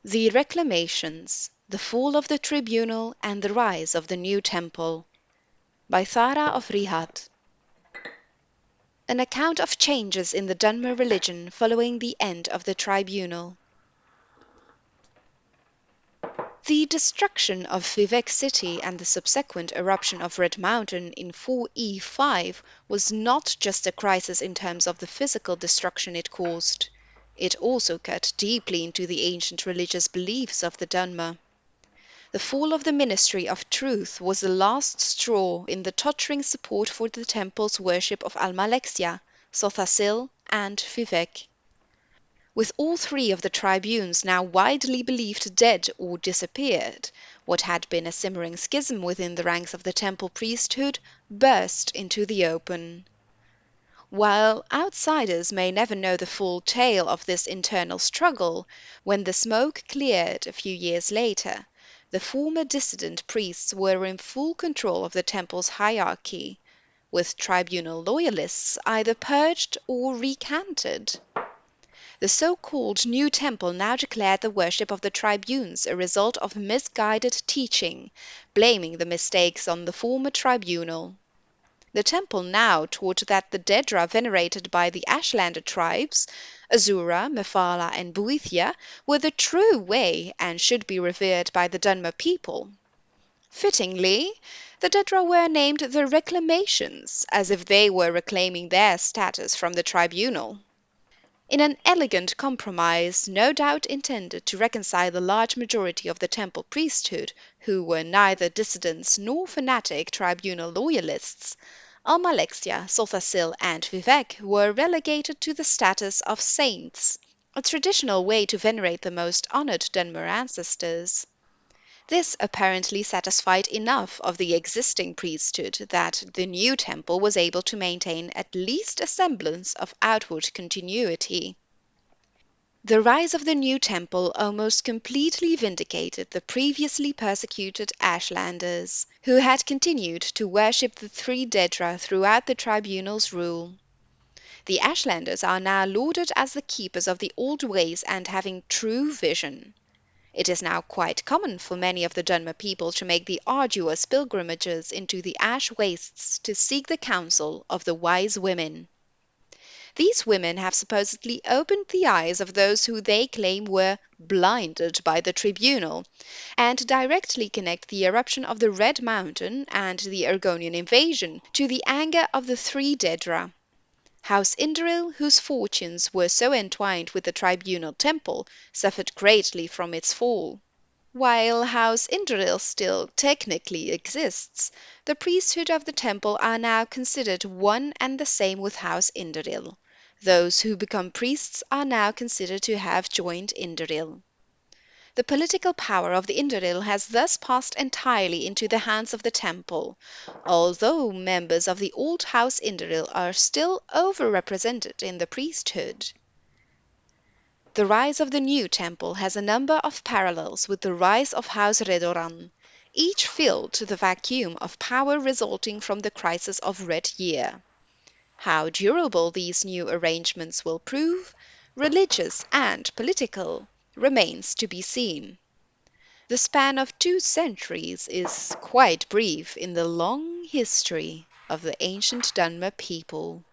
The Reclamations, the Fall of the Tribunal and the Rise of the New Temple by Thara of Rihat. An account of changes in the Dunmer religion following the end of the Tribunal. The destruction of Vivek city and the subsequent eruption of Red Mountain in 4E5 was not just a crisis in terms of the physical destruction it caused. It also cut deeply into the ancient religious beliefs of the Dunmer. The fall of the Ministry of Truth was the last straw in the tottering support for the temple's worship of Almalexia, Sothasil, and Vivek. With all three of the tribunes now widely believed dead or disappeared, what had been a simmering schism within the ranks of the temple priesthood burst into the open. While outsiders may never know the full tale of this internal struggle, when the smoke cleared a few years later, the former dissident priests were in full control of the temple's hierarchy, with tribunal loyalists either purged or recanted. The so-called New Temple now declared the worship of the tribunes a result of misguided teaching, blaming the mistakes on the former tribunal. The temple now taught that the Dedra venerated by the Ashlander tribes, Azura, Mephala, and Buithia, were the true way and should be revered by the Dunmer people. Fittingly, the Dedra were named the Reclamations, as if they were reclaiming their status from the tribunal. In an elegant compromise, no doubt intended to reconcile the large majority of the temple priesthood, who were neither dissidents nor fanatic tribunal loyalists, Almalexia, Sothasil, and Vivek were relegated to the status of saints, a traditional way to venerate the most honored Dunmer ancestors. This apparently satisfied enough of the existing priesthood that the new temple was able to maintain at least a semblance of outward continuity. The rise of the new temple almost completely vindicated the previously persecuted Ashlanders, who had continued to worship the three Dedra throughout the tribunal's rule. The Ashlanders are now lauded as the keepers of the old ways and having true vision. It is now quite common for many of the Dunmer people to make the arduous pilgrimages into the ash wastes to seek the counsel of the wise women. These women have supposedly opened the eyes of those who they claim were blinded by the tribunal, and directly connect the eruption of the Red Mountain and the Argonian invasion to the anger of the three Dedra. House Indril, whose fortunes were so entwined with the tribunal temple, suffered greatly from its fall. While House Indril still technically exists, the priesthood of the temple are now considered one and the same with House Indril. Those who become priests are now considered to have joined Indril. The political power of the Indril has thus passed entirely into the hands of the temple, although members of the old House Indril are still overrepresented in the priesthood. The rise of the new temple has a number of parallels with the rise of House Redoran, each filled to the vacuum of power resulting from the crisis of Red Year. How durable these new arrangements will prove, religious and political, remains to be seen. The span of 2 centuries is quite brief in the long history of the ancient Dunmer people.